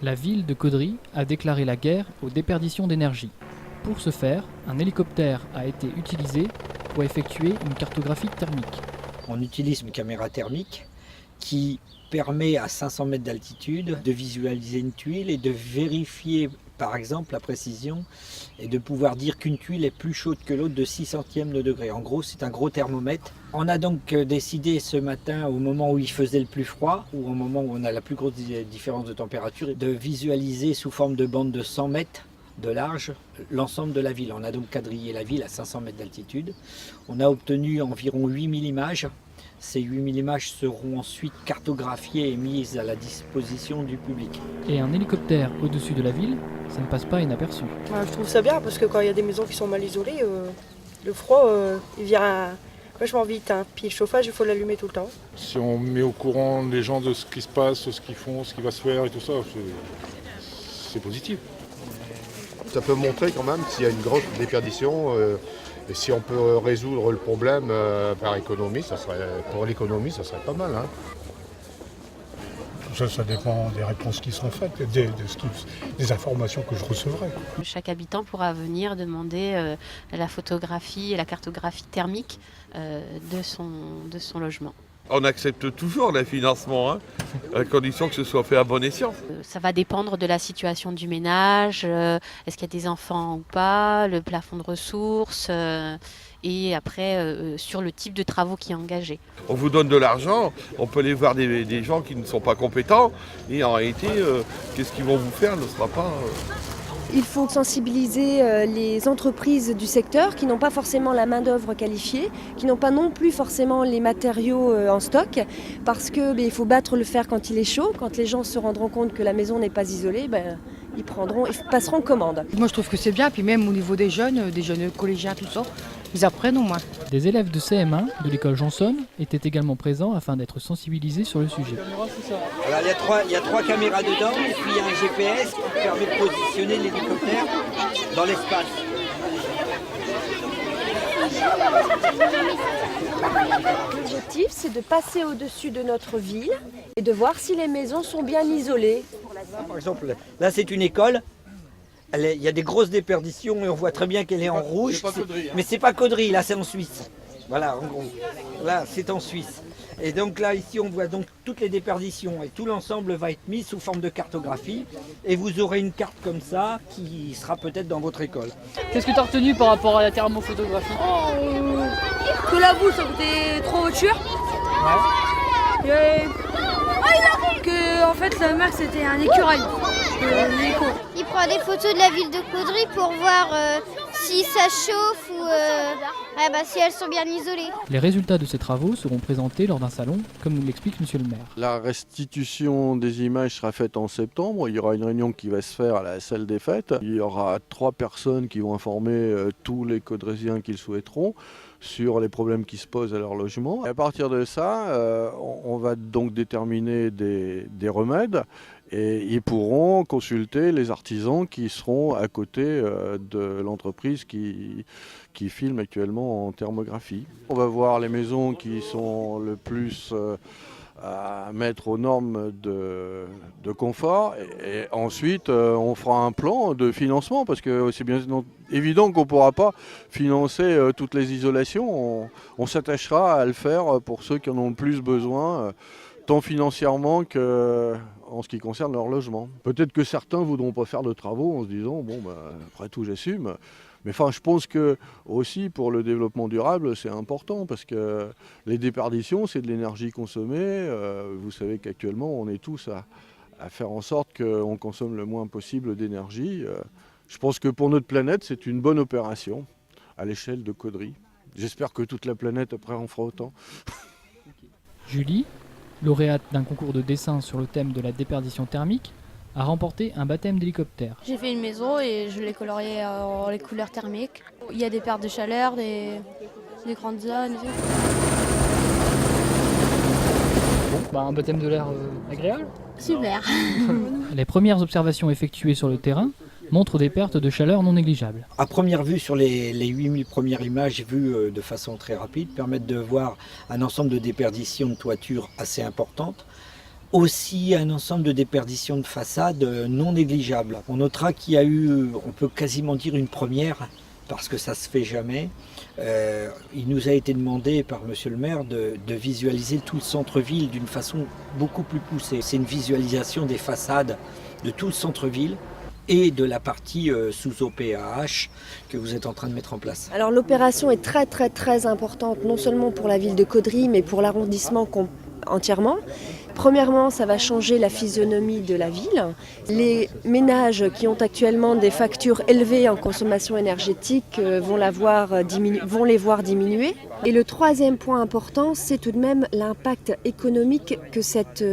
La ville de Caudry a déclaré la guerre aux déperditions d'énergie. Pour ce faire, un hélicoptère a été utilisé pour effectuer une cartographie thermique. On utilise une caméra thermique qui permet à 500 mètres d'altitude de visualiser une tuile et de vérifier par exemple la précision et de pouvoir dire qu'une tuile est plus chaude que l'autre de 6 centièmes de degré. En gros, c'est un gros thermomètre. On a donc décidé ce matin, au moment où il faisait le plus froid, ou au moment où on a la plus grosse différence de température, de visualiser sous forme de bande de 100 mètres de large l'ensemble de la ville. On a donc quadrillé la ville à 500 mètres d'altitude. On a obtenu environ 8000 images. Ces 8000 images seront ensuite cartographiées et mises à la disposition du public. Et un hélicoptère au-dessus de la ville, ça ne passe pas inaperçu. Je trouve ça bien parce que quand il y a des maisons qui sont mal isolées, le froid il vient vachement vite. Puis le chauffage, il faut l'allumer tout le temps. Si on met au courant les gens de ce qui se passe, ce qu'ils font, ce qui va se faire et tout ça, c'est positif. Ça peut montrer quand même s'il y a une grosse déperdition et si on peut résoudre le problème par économie, pour l'économie, ça serait pas mal. Hein. Ça dépend des réponses qui seront faites, des informations que je recevrai. Chaque habitant pourra venir demander la photographie et la cartographie thermique de son logement. On accepte toujours les financements, à condition que ce soit fait à bon escient. Ça va dépendre de la situation du ménage, est-ce qu'il y a des enfants ou pas, le plafond de ressources, et après sur le type de travaux qui est engagé. On vous donne de l'argent, on peut aller voir des gens qui ne sont pas compétents, et en réalité, qu'est-ce qu'ils vont vous faire ne sera pas... Il faut sensibiliser les entreprises du secteur qui n'ont pas forcément la main-d'œuvre qualifiée, qui n'ont pas non plus forcément les matériaux en stock, parce qu'il faut battre le fer quand il est chaud. Quand les gens se rendront compte que la maison n'est pas isolée, ils passeront commande. Moi je trouve que c'est bien, puis même au niveau des jeunes collégiens, tout ça, ils apprennent au moins. Des élèves de CM1 de l'école Janson étaient également présents afin d'être sensibilisés sur le sujet. Alors, il y a trois caméras dedans et puis il y a un GPS qui permet de positionner l'hélicoptère dans l'espace. L'objectif, c'est de passer au-dessus de notre ville et de voir si les maisons sont bien isolées. Par exemple, là c'est une école. Il y a des grosses déperditions et on voit très bien qu'elle est en rouge. Mais c'est pas Caudry, là c'est en Suisse. Voilà, en gros. Là c'est en Suisse. Et donc là ici on voit donc toutes les déperditions et tout l'ensemble va être mis sous forme de cartographie. Et vous aurez une carte comme ça qui sera peut-être dans votre école. Qu'est-ce que tu as retenu par rapport à la thermophotographie? Que la boue ça coûtait trop cher. Ouais. Que en fait la mer c'était un écureuil. Il prend des photos de la ville de Caudry pour voir si ça chauffe ou si elles sont bien isolées. Les résultats de ces travaux seront présentés lors d'un salon, comme nous l'explique Monsieur le maire. La restitution des images sera faite en septembre. Il y aura une réunion qui va se faire à la salle des fêtes. Il y aura 3 personnes qui vont informer tous les Caudrésiens qu'ils souhaiteront sur les problèmes qui se posent à leur logement. Et à partir de ça, on va donc déterminer des remèdes et ils pourront consulter les artisans qui seront à côté de l'entreprise qui filme actuellement en thermographie. On va voir les maisons qui sont le plus à mettre aux normes de confort et ensuite on fera un plan de financement parce que c'est bien évident qu'on ne pourra pas financer toutes les isolations. On s'attachera à le faire pour ceux qui en ont le plus besoin, tant financièrement que en ce qui concerne leur logement. Peut-être que certains ne voudront pas faire de travaux en se disant après tout j'assume. Mais je pense que aussi pour le développement durable, c'est important parce que les déperditions, c'est de l'énergie consommée. Vous savez qu'actuellement, on est tous à faire en sorte qu'on consomme le moins possible d'énergie. Je pense que pour notre planète, c'est une bonne opération à l'échelle de Caudry. J'espère que toute la planète après en fera autant. Julie, lauréate d'un concours de dessin sur le thème de la déperdition thermique, a remporté un baptême d'hélicoptère. J'ai fait une maison et je l'ai coloriée en les couleurs thermiques. Il y a des pertes de chaleur, des grandes zones. Un baptême de l'air agréable. Super. Les premières observations effectuées sur le terrain montrent des pertes de chaleur non négligeables. À première vue, sur les 8000 premières images vues de façon très rapide, permettent de voir un ensemble de déperditions de toiture assez importantes. aussi un ensemble de déperditions de façade non négligeables. On notera qu'il y a eu, on peut quasiment dire une première, parce que ça se fait jamais. Il nous a été demandé par monsieur le maire de visualiser tout le centre-ville d'une façon beaucoup plus poussée. C'est une visualisation des façades de tout le centre-ville et de la partie sous OPAH que vous êtes en train de mettre en place. Alors l'opération est très importante, non seulement pour la ville de Caudry, mais pour l'arrondissement entièrement. Premièrement, ça va changer la physionomie de la ville. Les ménages qui ont actuellement des factures élevées en consommation énergétique vont les voir diminuer. Et le troisième point important, c'est tout de même l'impact économique que cette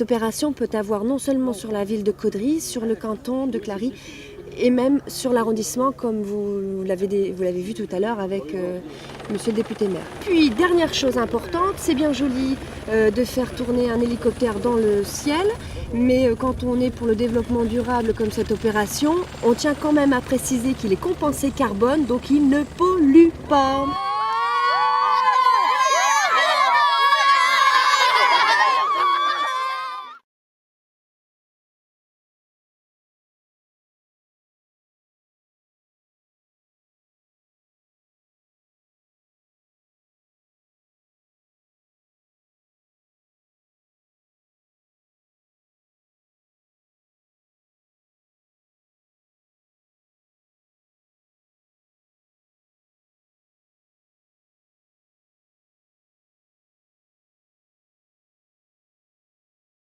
opération peut avoir non seulement sur la ville de Caudry, sur le canton de Clary, et même sur l'arrondissement, comme vous l'avez vu tout à l'heure avec monsieur le député maire. Puis, dernière chose importante, c'est bien joli de faire tourner un hélicoptère dans le ciel, mais quand on est pour le développement durable comme cette opération, on tient quand même à préciser qu'il est compensé carbone, donc il ne pollue pas.